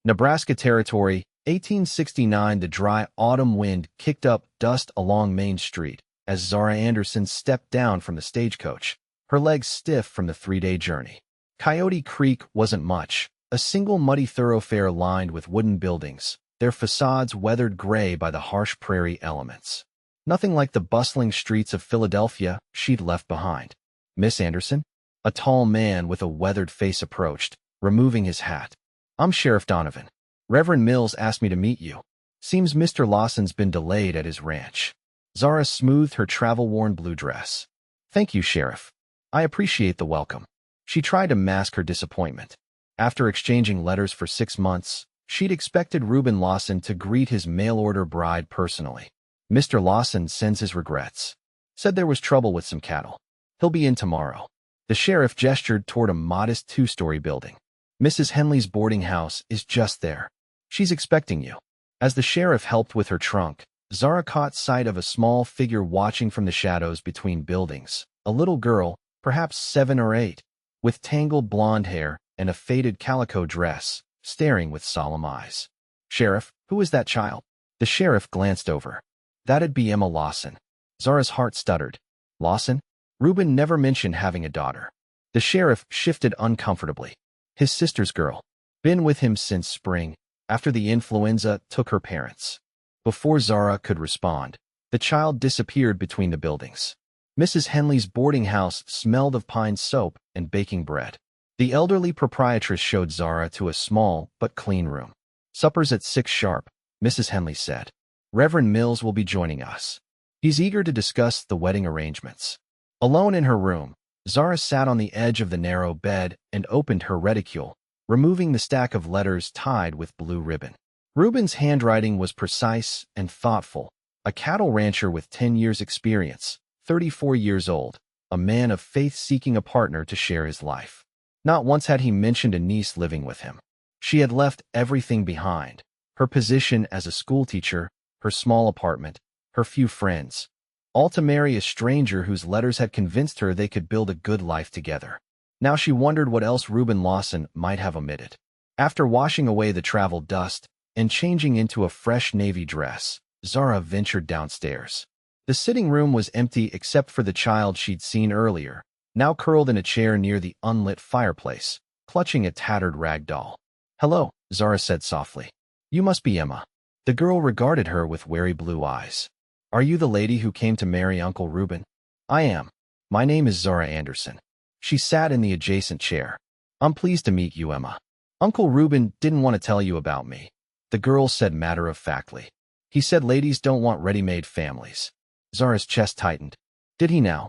Nebraska Territory, 1869. The dry autumn wind kicked up dust along Main Street as Zara Anderson stepped down from the stagecoach, her legs stiff from the 3-day journey. Coyote Creek wasn't much, a single muddy thoroughfare lined with wooden buildings, their facades weathered gray by the harsh prairie elements. Nothing like the bustling streets of Philadelphia she'd left behind. "Miss Anderson?" A tall man with a weathered face approached, removing his hat. "I'm Sheriff Donovan. Reverend Mills asked me to meet you. Seems Mr. Lawson's been delayed at his ranch." Zara smoothed her travel-worn blue dress. "Thank you, Sheriff. I appreciate the welcome." She tried to mask her disappointment. After exchanging letters for 6 months, she'd expected Ruben Lawson to greet his mail-order bride personally. "Mr. Lawson sends his regrets. Said there was trouble with some cattle. He'll be in tomorrow." The sheriff gestured toward a modest 2-story building. "Mrs. Henley's boarding house is just there. She's expecting you." As the sheriff helped with her trunk, Zara caught sight of a small figure watching from the shadows between buildings, a little girl, perhaps 7 or 8, with tangled blonde hair and a faded calico dress, staring with solemn eyes. "Sheriff, who is that child?" The sheriff glanced over. "That'd be Emma Lawson." Zara's heart stuttered. "Lawson?" Ruben never mentioned having a daughter. The sheriff shifted uncomfortably. "His sister's girl. Been with him since spring, after the influenza took her parents." Before Zara could respond, the child disappeared between the buildings. Mrs. Henley's boarding house smelled of pine soap and baking bread. The elderly proprietress showed Zara to a small but clean room. "Supper's at 6 sharp," Mrs. Henley said. "Reverend Mills will be joining us. He's eager to discuss the wedding arrangements." Alone in her room, Zara sat on the edge of the narrow bed and opened her reticule, removing the stack of letters tied with blue ribbon. Ruben's handwriting was precise and thoughtful, a cattle rancher with 10 years' experience, 34 years old, a man of faith seeking a partner to share his life. Not once had he mentioned a niece living with him. She had left everything behind: her position as a schoolteacher, her small apartment, her few friends, all to marry a stranger whose letters had convinced her they could build a good life together. Now she wondered what else Ruben Lawson might have omitted. After washing away the travel dust and changing into a fresh navy dress, Zara ventured downstairs. The sitting room was empty except for the child she'd seen earlier, now curled in a chair near the unlit fireplace, clutching a tattered rag doll. "Hello," Zara said softly. "You must be Emma." The girl regarded her with wary blue eyes. "Are you the lady who came to marry Uncle Ruben?" "I am. My name is Zara Anderson." She sat in the adjacent chair. "I'm pleased to meet you, Emma. Uncle Ruben didn't want to tell you about me," the girl said matter-of-factly. "He said ladies don't want ready-made families." Zara's chest tightened. "Did he now?"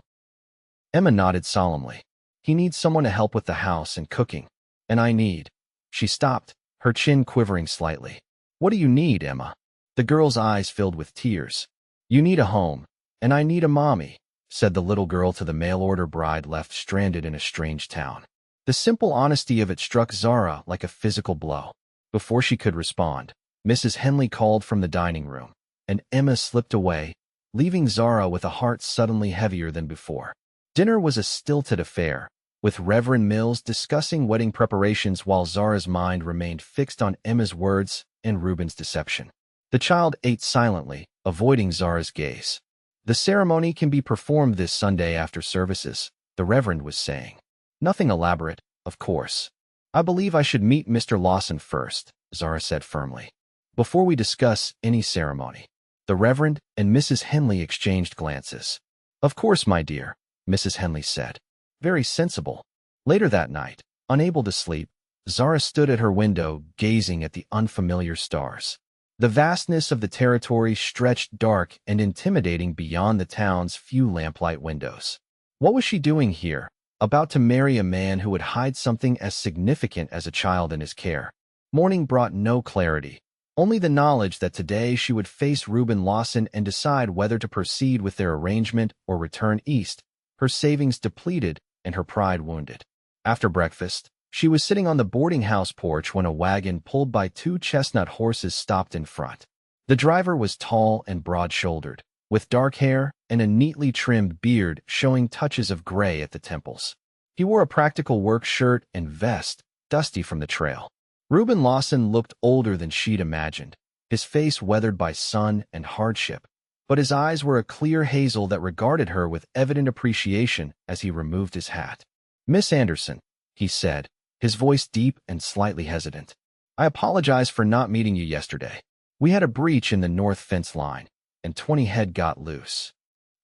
Emma nodded solemnly. "He needs someone to help with the house and cooking. And I need—" She stopped, her chin quivering slightly. "What do you need, Emma?" The girl's eyes filled with tears. "You need a home, and I need a mommy," said the little girl to the mail-order bride left stranded in a strange town. The simple honesty of it struck Zara like a physical blow. Before she could respond, Mrs. Henley called from the dining room, and Emma slipped away, leaving Zara with a heart suddenly heavier than before. Dinner was a stilted affair, with Reverend Mills discussing wedding preparations while Zara's mind remained fixed on Emma's words and Ruben's deception. The child ate silently, avoiding Zara's gaze. "The ceremony can be performed this Sunday after services," the Reverend was saying. "Nothing elaborate, of course. I believe I should meet Mr. Lawson first," Zara said firmly, "before we discuss any ceremony." The Reverend and Mrs. Henley exchanged glances. "Of course, my dear," Mrs. Henley said. "Very sensible." Later that night, unable to sleep, Zara stood at her window gazing at the unfamiliar stars. The vastness of the territory stretched dark and intimidating beyond the town's few lamplight windows. What was she doing here, about to marry a man who would hide something as significant as a child in his care? Morning brought no clarity, only the knowledge that today she would face Ruben Lawson and decide whether to proceed with their arrangement or return east, her savings depleted and her pride wounded. After breakfast, she was sitting on the boarding house porch when a wagon pulled by 2 chestnut horses stopped in front. The driver was tall and broad-shouldered, with dark hair and a neatly trimmed beard showing touches of gray at the temples. He wore a practical work shirt and vest, dusty from the trail. Ruben Lawson looked older than she'd imagined, his face weathered by sun and hardship, but his eyes were a clear hazel that regarded her with evident appreciation as he removed his hat. "Miss Anderson," he said, his voice deep and slightly hesitant. "I apologize for not meeting you yesterday. We had a breach in the north fence line, and 20 head got loose."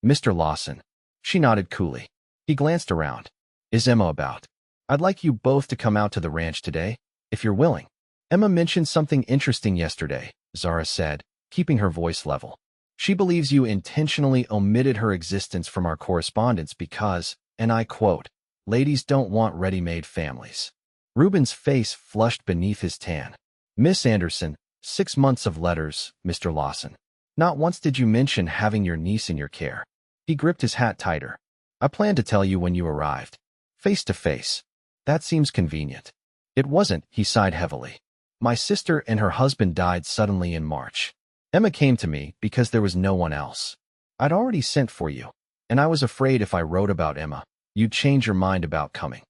"Mr. Lawson." She nodded coolly. He glanced around. "Is Emma about? I'd like you both to come out to the ranch today, if you're willing." "Emma mentioned something interesting yesterday," Zara said, keeping her voice level. "She believes you intentionally omitted her existence from our correspondence because, and I quote, 'ladies don't want ready-made families.'" Ruben's face flushed beneath his tan. "Miss Anderson, 6 months of letters, Mr. Lawson. Not once did you mention having your niece in your care." He gripped his hat tighter. "I planned to tell you when you arrived. Face to face. That seems convenient." "It wasn't," he sighed heavily. "My sister and her husband died suddenly in March. Emma came to me because there was no one else. I'd already sent for you, and I was afraid if I wrote about Emma, you'd change your mind about coming.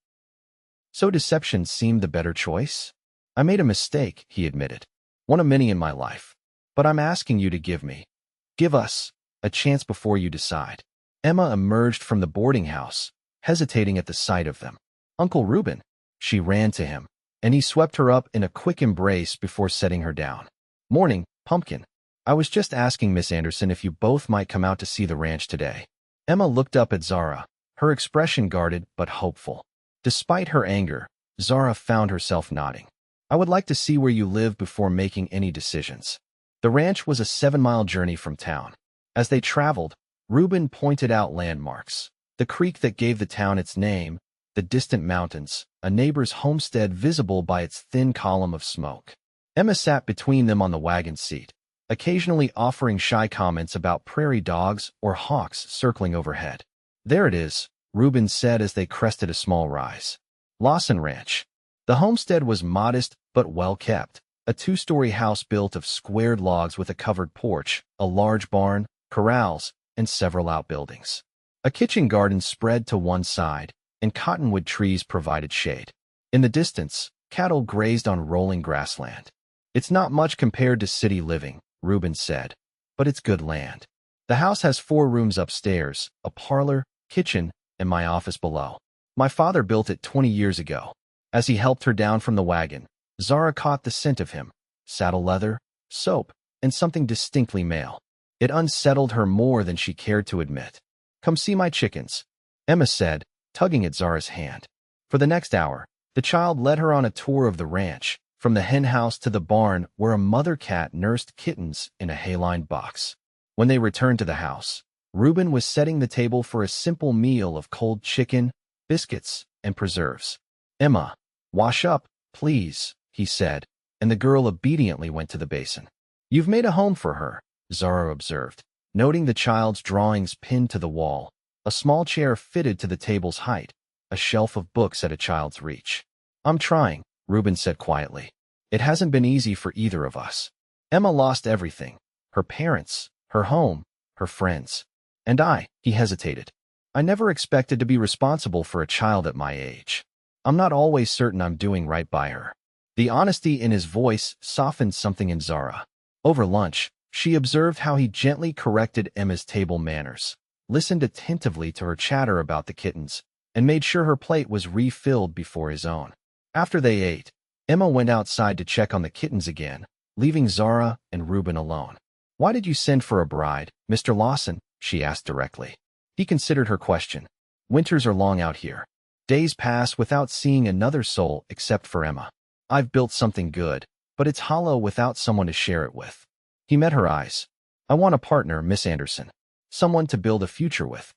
So deception seemed the better choice? I made a mistake," he admitted. "One of many in my life. But I'm asking you to give us, a chance before you decide." Emma emerged from the boarding house, hesitating at the sight of them. "Uncle Ruben." She ran to him, and he swept her up in a quick embrace before setting her down. "Morning, Pumpkin. I was just asking Miss Anderson if you both might come out to see the ranch today." Emma looked up at Zara, her expression guarded but hopeful. Despite her anger, Zara found herself nodding. "I would like to see where you live before making any decisions." The ranch was a 7-mile journey from town. As they traveled, Ruben pointed out landmarks: the creek that gave the town its name, the distant mountains, a neighbor's homestead visible by its thin column of smoke. Emma sat between them on the wagon seat, occasionally offering shy comments about prairie dogs or hawks circling overhead. "There it is," Ruben said as they crested a small rise. Lawson Ranch. The homestead was modest but well kept, a 2-story house built of squared logs with a covered porch, a large barn, corrals, and several outbuildings. A kitchen garden spread to one side, and cottonwood trees provided shade. In the distance, cattle grazed on rolling grassland. "It's not much compared to city living," Ruben said, "but it's good land. The house has 4 rooms upstairs, a parlor, kitchen, and my office below. My father built it 20 years ago." As he helped her down from the wagon, Zara caught the scent of him: saddle leather, soap, and something distinctly male. It unsettled her more than she cared to admit. "Come see my chickens," Emma said, tugging at Zara's hand. For the next hour, the child led her on a tour of the ranch, from the hen house to the barn where a mother cat nursed kittens in a hay-lined box. When they returned to the house, Ruben was setting the table for a simple meal of cold chicken, biscuits, and preserves. "Emma, wash up, please," he said, and the girl obediently went to the basin. "You've made a home for her," Zara observed, noting the child's drawings pinned to the wall, a small chair fitted to the table's height, a shelf of books at a child's reach. "I'm trying," Ruben said quietly. "It hasn't been easy for either of us. Emma lost everything: her parents, her home, her friends. And he hesitated. "I never expected to be responsible for a child at my age. I'm not always certain I'm doing right by her." The honesty in his voice softened something in Zara. Over lunch, she observed how he gently corrected Emma's table manners, listened attentively to her chatter about the kittens, and made sure her plate was refilled before his own. After they ate, Emma went outside to check on the kittens again, leaving Zara and Ruben alone. "Why did you send for a bride, Mr. Lawson?" she asked directly. He considered her question. "Winters are long out here. Days pass without seeing another soul except for Emma. I've built something good, but it's hollow without someone to share it with." He met her eyes. "I want a partner, Miss Anderson. Someone to build a future with.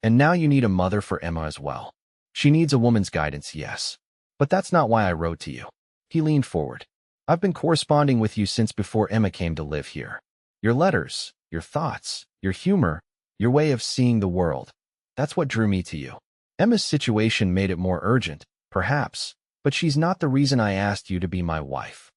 And now you need a mother for Emma as well. She needs a woman's guidance, yes. But that's not why I wrote to you." He leaned forward. "I've been corresponding with you since before Emma came to live here. Your letters, your thoughts, your humor, your way of seeing the world. That's what drew me to you. Emma's situation made it more urgent, perhaps, but she's not the reason I asked you to be my wife."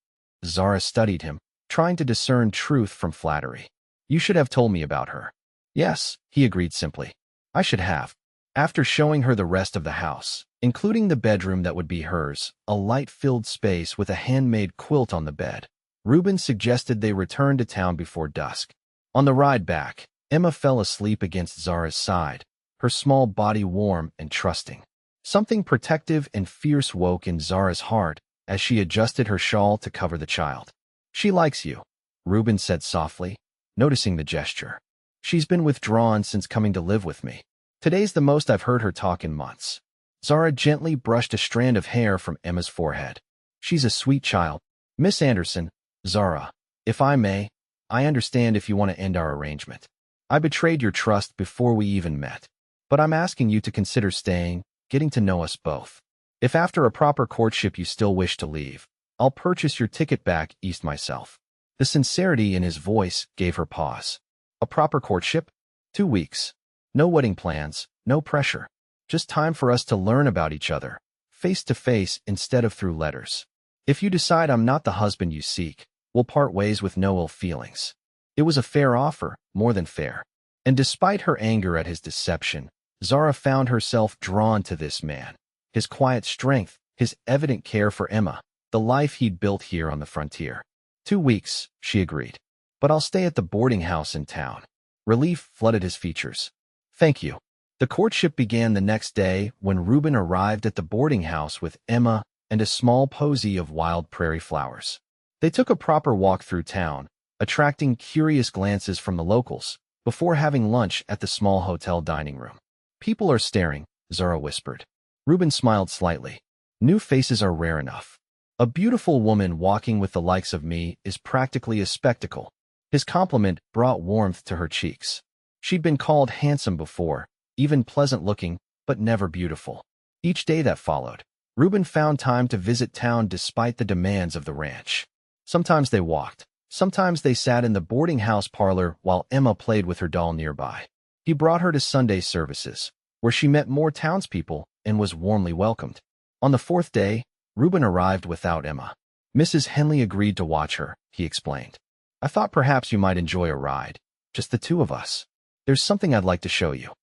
Zara studied him, trying to discern truth from flattery. "You should have told me about her." "Yes," he agreed simply. "I should have. After showing her the rest of the house, including the bedroom that would be hers, a light-filled space with a handmade quilt on the bed, Ruben suggested they return to town before dusk. On the ride back, Emma fell asleep against Zara's side, her small body warm and trusting. Something protective and fierce woke in Zara's heart as she adjusted her shawl to cover the child. "She likes you," Ruben said softly, noticing the gesture. "She's been withdrawn since coming to live with me. Today's the most I've heard her talk in months." Zara gently brushed a strand of hair from Emma's forehead. "She's a sweet child. Miss Anderson, Zara, if I may, I understand if you want to end our arrangement. I betrayed your trust before we even met, but I'm asking you to consider staying, getting to know us both. If after a proper courtship you still wish to leave, I'll purchase your ticket back east myself." The sincerity in his voice gave her pause. "A proper courtship? 2 weeks. No wedding plans, no pressure. Just time for us to learn about each other, face to face instead of through letters. If you decide I'm not the husband you seek, we'll part ways with no ill feelings." It was a fair offer, more than fair. And despite her anger at his deception, Zara found herself drawn to this man. His quiet strength, his evident care for Emma, the life he'd built here on the frontier. 2 weeks, she agreed. "But I'll stay at the boarding house in town." Relief flooded his features. "Thank you." The courtship began the next day when Ruben arrived at the boarding house with Emma and a small posy of wild prairie flowers. They took a proper walk through town, attracting curious glances from the locals, before having lunch at the small hotel dining room. "People are staring," Zara whispered. Ruben smiled slightly. "New faces are rare enough. A beautiful woman walking with the likes of me is practically a spectacle." His compliment brought warmth to her cheeks. She'd been called handsome before, even pleasant-looking, but never beautiful. Each day that followed, Ruben found time to visit town despite the demands of the ranch. Sometimes they walked. Sometimes they sat in the boarding house parlor while Emma played with her doll nearby. He brought her to Sunday services, where she met more townspeople and was warmly welcomed. On the 4th day, Ruben arrived without Emma. "Mrs. Henley agreed to watch her," he explained. "I thought perhaps you might enjoy a ride, just the 2 of us. There's something I'd like to show you."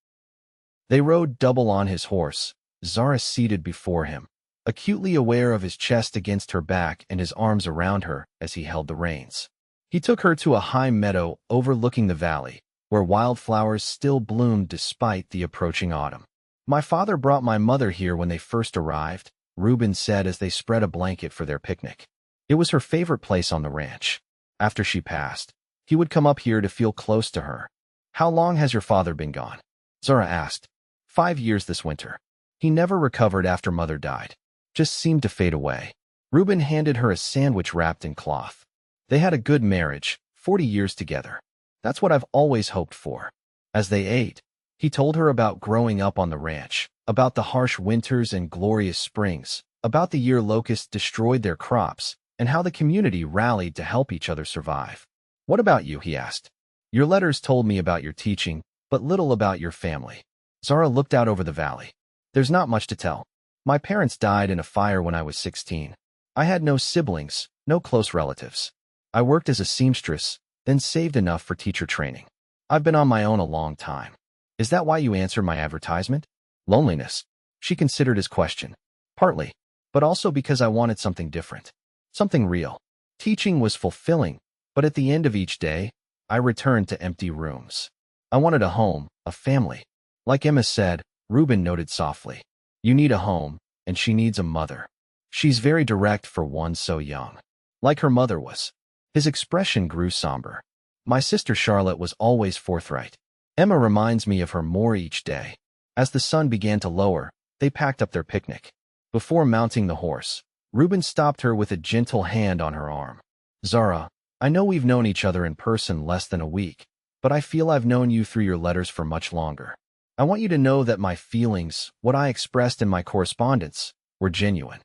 They rode double on his horse, Zara seated before him, acutely aware of his chest against her back and his arms around her as he held the reins. He took her to a high meadow overlooking the valley, where wildflowers still bloomed despite the approaching autumn. "My father brought my mother here when they first arrived," Ruben said as they spread a blanket for their picnic. "It was her favorite place on the ranch. After she passed, he would come up here to feel close to her." "How long has your father been gone?" Zara asked. 5 years this winter. He never recovered after Mother died. Just seemed to fade away." Ruben handed her a sandwich wrapped in cloth. "They had a good marriage, 40 years together. That's what I've always hoped for." As they ate, he told her about growing up on the ranch, about the harsh winters and glorious springs, about the year locusts destroyed their crops, and how the community rallied to help each other survive. "What about you?" he asked. "Your letters told me about your teaching, but little about your family." Zara looked out over the valley. "There's not much to tell. My parents died in a fire when I was 16. I had no siblings, no close relatives. I worked as a seamstress, then saved enough for teacher training. I've been on my own a long time." "Is that why you answered my advertisement?" "Loneliness." She considered his question. "Partly, but also because I wanted something different. Something real. Teaching was fulfilling, but at the end of each day, I returned to empty rooms. I wanted a home, a family." Like Emma said, Ruben noted softly, "You need a home, and she needs a mother. She's very direct for one so young. Like her mother was." His expression grew somber. "My sister Charlotte was always forthright. Emma reminds me of her more each day." As the sun began to lower, they packed up their picnic. Before mounting the horse, Ruben stopped her with a gentle hand on her arm. "Zara, I know we've known each other in person less than a week, but I feel I've known you through your letters for much longer. I want you to know that my feelings, what I expressed in my correspondence, are genuine.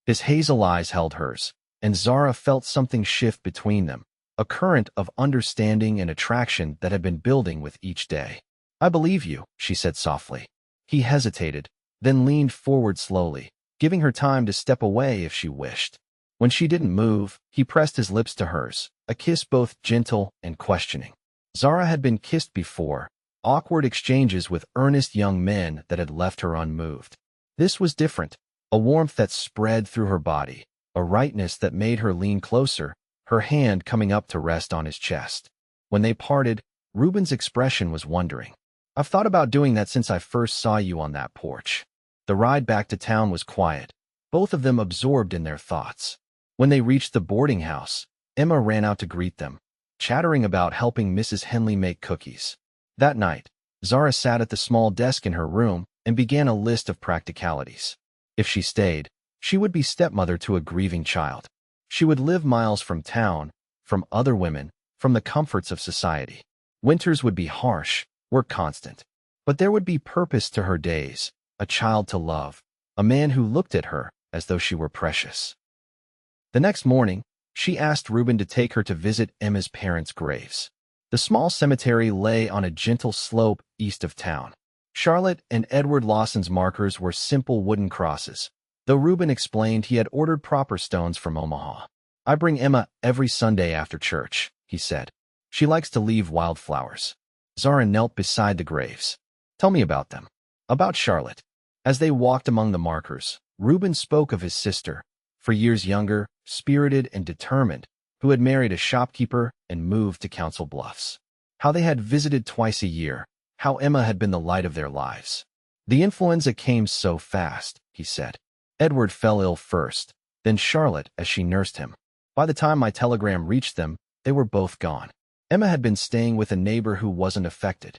His hazel eyes held hers, and Zara felt something shift between them, a current of understanding and attraction that had been building with each day. "I believe you," she said softly. He hesitated, then leaned forward slowly, giving her time to step away if she wished. When she didn't move, he pressed his lips to hers, a kiss both gentle and questioning. Zara had been kissed before, awkward exchanges with earnest young men that had left her unmoved. This was different, a warmth that spread through her body, a rightness that made her lean closer, her hand coming up to rest on his chest. When they parted, Ruben's expression was wondering. I've thought about doing that since I first saw you on that porch. The ride back to town was quiet, both of them absorbed in their thoughts. When they reached the boarding house, Emma ran out to greet them, chattering about helping Mrs. Henley make cookies. That night, Zara sat at the small desk in her room and began a list of practicalities. If she stayed, she would be stepmother to a grieving child. She would live miles from town, from other women, from the comforts of society. Winters would be harsh, work constant. But there would be purpose to her days, a child to love, a man who looked at her as though she were precious. The next morning, she asked Ruben to take her to visit Emma's parents' graves. The small cemetery lay on a gentle slope east of town. Charlotte and Edward Lawson's markers were simple wooden crosses, though Ruben explained he had ordered proper stones from Omaha. I bring Emma every Sunday after church, he said. She likes to leave wildflowers. Zara knelt beside the graves. Tell me about them. About Charlotte. As they walked among the markers, Ruben spoke of his sister, for years younger, spirited and determined, who had married a shopkeeper and moved to Council Bluffs. How they had visited twice a year, how Emma had been the light of their lives. The influenza came so fast, he said. Edward fell ill first, then Charlotte as she nursed him. By the time my telegram reached them, they were both gone. Emma had been staying with a neighbor who wasn't affected.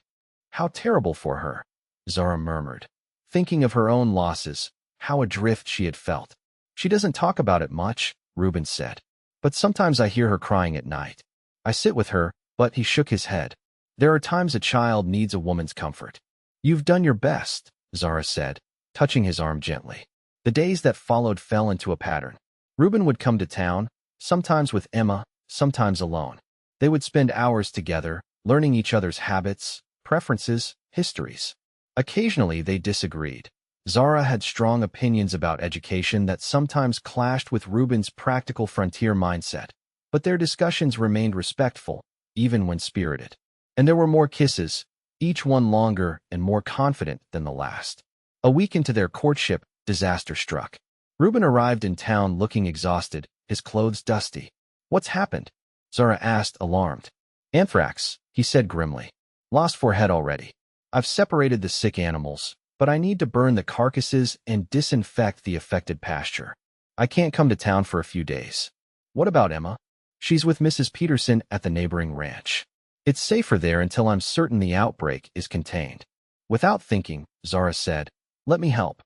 How terrible for her, Zara murmured, thinking of her own losses, how adrift she had felt. She doesn't talk about it much, Ruben said. But sometimes I hear her crying at night. I sit with her, but he shook his head. There are times a child needs a woman's comfort. You've done your best, Zara said, touching his arm gently. The days that followed fell into a pattern. Ruben would come to town, sometimes with Emma, sometimes alone. They would spend hours together, learning each other's habits, preferences, histories. Occasionally they disagreed. Zara had strong opinions about education that sometimes clashed with Ruben's practical frontier mindset, but their discussions remained respectful, even when spirited. And there were more kisses, each one longer and more confident than the last. A week into their courtship, disaster struck. Ruben arrived in town looking exhausted, his clothes dusty. What's happened? Zara asked, alarmed. Anthrax, he said grimly. Lost 4 head already. I've separated the sick animals, but I need to burn the carcasses and disinfect the affected pasture. I can't come to town for a few days. What about Emma? She's with Mrs. Peterson at the neighboring ranch. It's safer there until I'm certain the outbreak is contained. Without thinking, Zara said, let me help.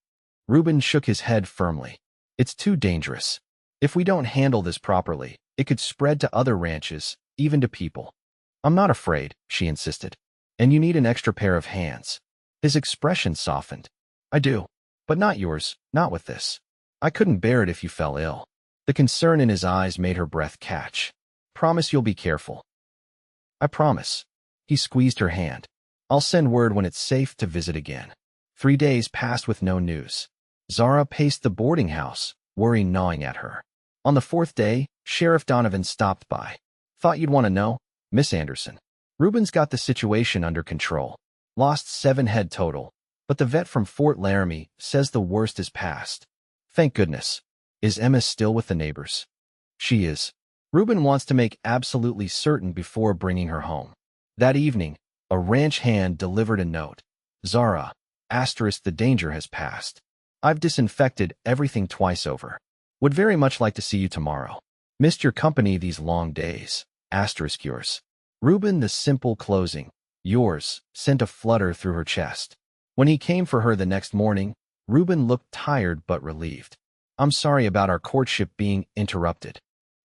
Ruben shook his head firmly. It's too dangerous. If we don't handle this properly, it could spread to other ranches, even to people. I'm not afraid, she insisted. And you need an extra pair of hands. His expression softened. I do. But not yours, not with this. I couldn't bear it if you fell ill. The concern in his eyes made her breath catch. Promise you'll be careful. I promise. He squeezed her hand. I'll send word when it's safe to visit again. 3 days passed with no news. Zara paced the boarding house, worry gnawing at her. On the 4th day, Sheriff Donovan stopped by. Thought you'd want to know, Miss Anderson. Ruben's got the situation under control. Lost 7 head total, but the vet from Fort Laramie says the worst is past. Thank goodness. Is Emma still with the neighbors? She is. Ruben wants to make absolutely certain before bringing her home. That evening, a ranch hand delivered a note. Zara, *, the danger has passed. I've disinfected everything twice over. Would very much like to see you tomorrow. Missed your company these long days. * yours. Ruben, the simple closing, yours, sent a flutter through her chest. When he came for her the next morning, Ruben looked tired but relieved. I'm sorry about our courtship being interrupted.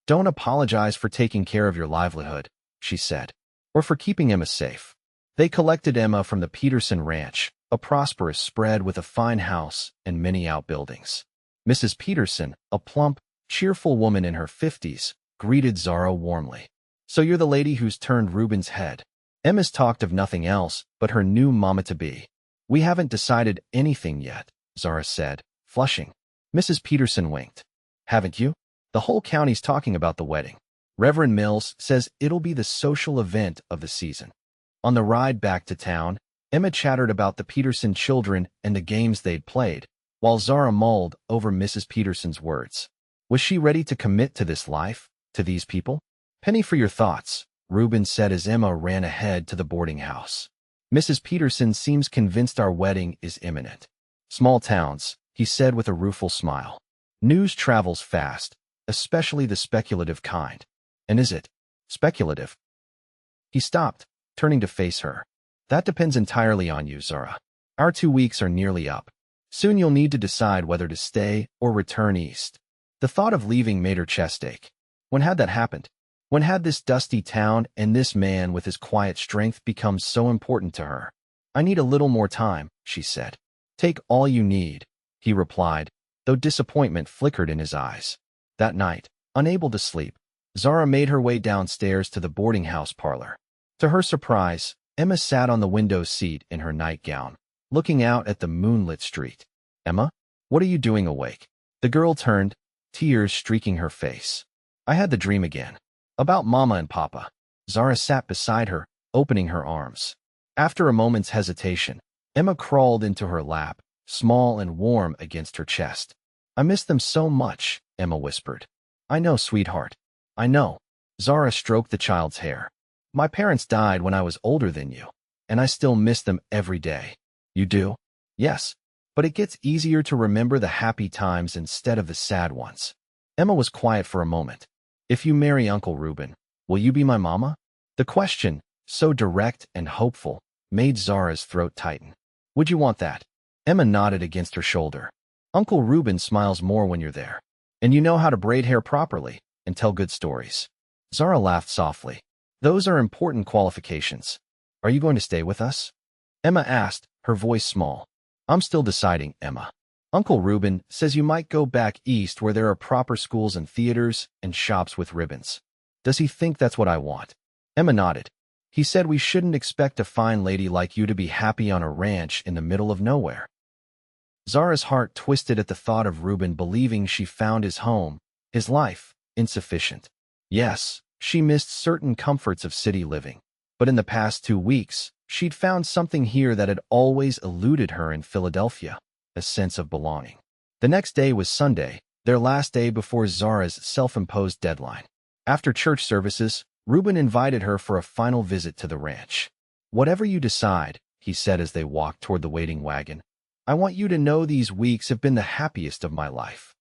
Don't apologize for taking care of your livelihood, she said, or for keeping Emma safe. They collected Emma from the Peterson Ranch, a prosperous spread with a fine house and many outbuildings. Mrs. Peterson, a plump, cheerful woman in her 50s, greeted Zara warmly. So you're the lady who's turned Ruben's head. Emma's talked of nothing else but her new mama-to-be. We haven't decided anything yet, Zara said, flushing. Mrs. Peterson winked. Haven't you? The whole county's talking about the wedding. Reverend Mills says it'll be the social event of the season. On the ride back to town, Emma chattered about the Peterson children and the games they'd played, while Zara mulled over Mrs. Peterson's words. Was she ready to commit to this life, to these people? Penny for your thoughts, Ruben said as Emma ran ahead to the boarding house. Mrs. Peterson seems convinced our wedding is imminent. Small towns, he said with a rueful smile. News travels fast, especially the speculative kind. And is it speculative? He stopped, turning to face her. That depends entirely on you, Zara. Our 2 weeks are nearly up. Soon you'll need to decide whether to stay or return east. The thought of leaving made her chest ache. When had that happened? When had this dusty town and this man with his quiet strength become so important to her? I need a little more time, she said. Take all you need, he replied, though disappointment flickered in his eyes. That night, unable to sleep, Zara made her way downstairs to the boarding house parlor. To her surprise, Emma sat on the window seat in her nightgown, looking out at the moonlit street. Emma, what are you doing awake? The girl turned, tears streaking her face. I had the dream again. About Mama and Papa. Zara sat beside her, opening her arms. After a moment's hesitation, Emma crawled into her lap, small and warm against her chest. I miss them so much, Emma whispered. I know, sweetheart. I know. Zara stroked the child's hair. My parents died when I was older than you, and I still miss them every day. You do? Yes. But it gets easier to remember the happy times instead of the sad ones. Emma was quiet for a moment. If you marry Uncle Ruben, will you be my mama? The question, so direct and hopeful, made Zara's throat tighten. Would you want that? Emma nodded against her shoulder. Uncle Ruben smiles more when you're there. And you know how to braid hair properly and tell good stories. Zara laughed softly. Those are important qualifications. Are you going to stay with us? Emma asked, her voice small. I'm still deciding, Emma. Uncle Ruben says you might go back east where there are proper schools and theaters and shops with ribbons. Does he think that's what I want? Emma nodded. He said we shouldn't expect a fine lady like you to be happy on a ranch in the middle of nowhere. Zara's heart twisted at the thought of Ruben believing she found his home, his life, insufficient. Yes, she missed certain comforts of city living. But in the past 2 weeks, she'd found something here that had always eluded her in Philadelphia. A sense of belonging. The next day was Sunday, their last day before Zara's self-imposed deadline. After church services, Ruben invited her for a final visit to the ranch. Whatever you decide, he said as they walked toward the waiting wagon, I want you to know these weeks have been the happiest of my life.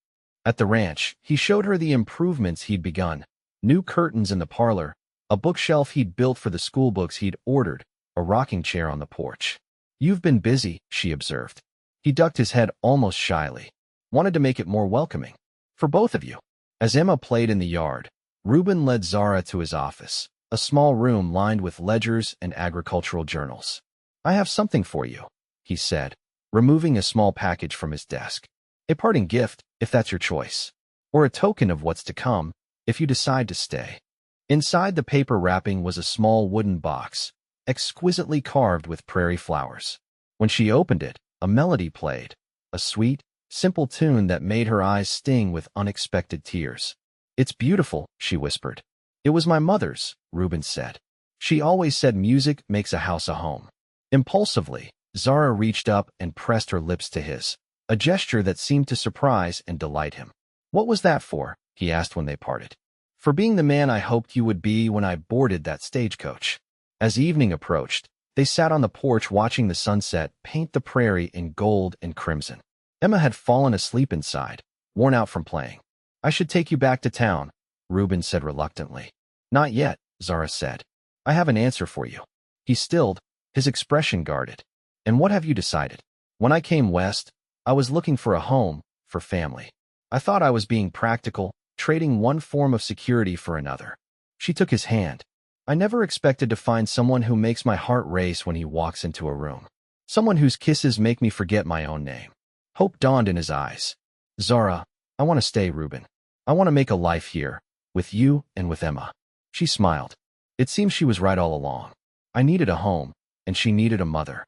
At the ranch, he showed her the improvements he'd begun. New curtains in the parlor, a bookshelf he'd built for the school books he'd ordered, a rocking chair on the porch. You've been busy, she observed. He ducked his head almost shyly, wanted to make it more welcoming. For both of you. As Emma played in the yard, Ruben led Zara to his office, a small room lined with ledgers and agricultural journals. I have something for you, he said, removing a small package from his desk. A parting gift, if that's your choice. Or a token of what's to come, if you decide to stay. Inside the paper wrapping was a small wooden box, exquisitely carved with prairie flowers. When she opened it, a melody played, a sweet, simple tune that made her eyes sting with unexpected tears. It's beautiful, she whispered. It was my mother's, Ruben said. She always said music makes a house a home. Impulsively, Zara reached up and pressed her lips to his, a gesture that seemed to surprise and delight him. What was that for? He asked when they parted. For being the man I hoped you would be when I boarded that stagecoach. As evening approached, they sat on the porch watching the sunset paint the prairie in gold and crimson. Emma had fallen asleep inside, worn out from playing. I should take you back to town, Ruben said reluctantly. Not yet, Zara said. I have an answer for you. He stilled, his expression guarded. And what have you decided? When I came west, I was looking for a home, for family. I thought I was being practical, trading one form of security for another. She took his hand. I never expected to find someone who makes my heart race when he walks into a room. Someone whose kisses make me forget my own name. Hope dawned in his eyes. Zara, I want to stay, Ruben. I want to make a life here, with you and with Emma. She smiled. It seems she was right all along. I needed a home, and she needed a mother.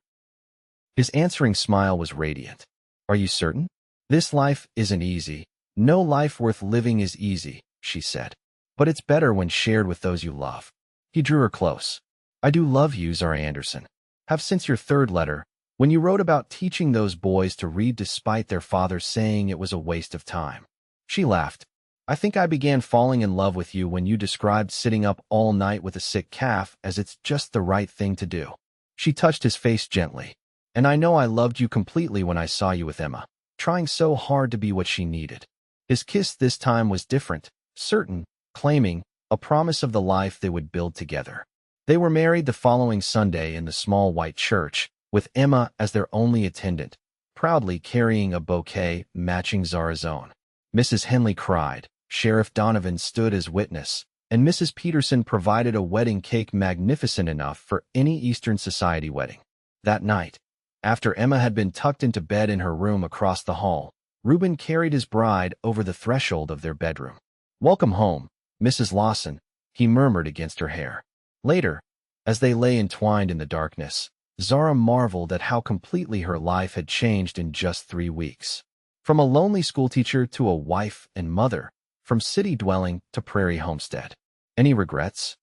His answering smile was radiant. Are you certain? This life isn't easy. No life worth living is easy, she said. But it's better when shared with those you love. He drew her close. I do love you, Zara Anderson. Have since your third letter, when you wrote about teaching those boys to read despite their father saying it was a waste of time. She laughed. I think I began falling in love with you when you described sitting up all night with a sick calf as it's just the right thing to do. She touched his face gently. And I know I loved you completely when I saw you with Emma, trying so hard to be what she needed. His kiss this time was different, certain, claiming, a promise of the life they would build together. They were married the following Sunday in the small white church, with Emma as their only attendant, proudly carrying a bouquet matching Zara's own. Mrs. Henley cried, Sheriff Donovan stood as witness, and Mrs. Peterson provided a wedding cake magnificent enough for any Eastern Society wedding. That night, after Emma had been tucked into bed in her room across the hall, Ruben carried his bride over the threshold of their bedroom. Welcome home, Mrs. Lawson, he murmured against her hair. Later, as they lay entwined in the darkness, Zara marveled at how completely her life had changed in just 3 weeks. From a lonely schoolteacher to a wife and mother, from city dwelling to prairie homestead. Any regrets?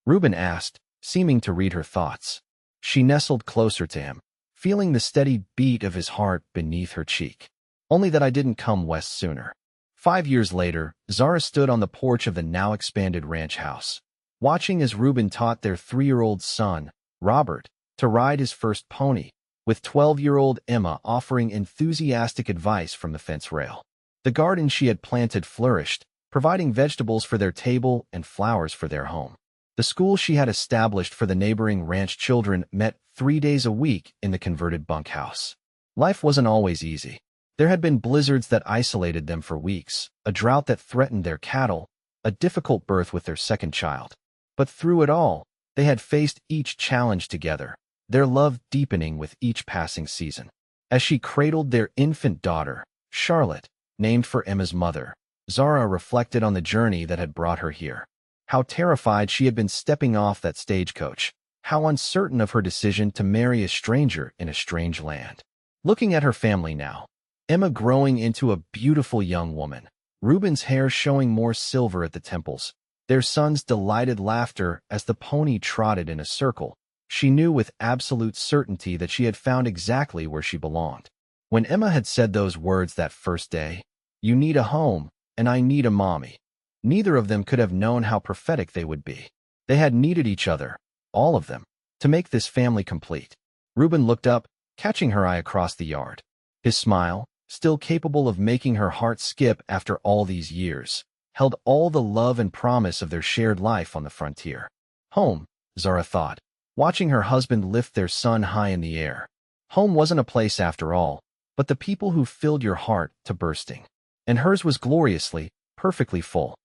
Ruben asked, seeming to read her thoughts. She nestled closer to him, feeling the steady beat of his heart beneath her cheek. Only that I didn't come west sooner. 5 years later, Zara stood on the porch of the now expanded ranch house, watching as Ruben taught their 3-year-old son, Robert, to ride his first pony, with 12-year-old Emma offering enthusiastic advice from the fence rail. The garden she had planted flourished, providing vegetables for their table and flowers for their home. The school she had established for the neighboring ranch children met 3 days a week in the converted bunkhouse. Life wasn't always easy. There had been blizzards that isolated them for weeks, a drought that threatened their cattle, a difficult birth with their second child. But through it all, they had faced each challenge together, their love deepening with each passing season. As she cradled their infant daughter, Charlotte, named for Emma's mother, Zara reflected on the journey that had brought her here. How terrified she had been stepping off that stagecoach, how uncertain of her decision to marry a stranger in a strange land. Looking at her family now, Emma growing into a beautiful young woman, Ruben's hair showing more silver at the temples, their son's delighted laughter as the pony trotted in a circle, she knew with absolute certainty that she had found exactly where she belonged. When Emma had said those words that first day, "You need a home, and I need a mommy," neither of them could have known how prophetic they would be. They had needed each other, all of them, to make this family complete. Ruben looked up, catching her eye across the yard. His smile, still capable of making her heart skip after all these years, held all the love and promise of their shared life on the frontier. Home, Zara thought, watching her husband lift their son high in the air. Home wasn't a place after all, but the people who filled your heart to bursting. And hers was gloriously, perfectly full.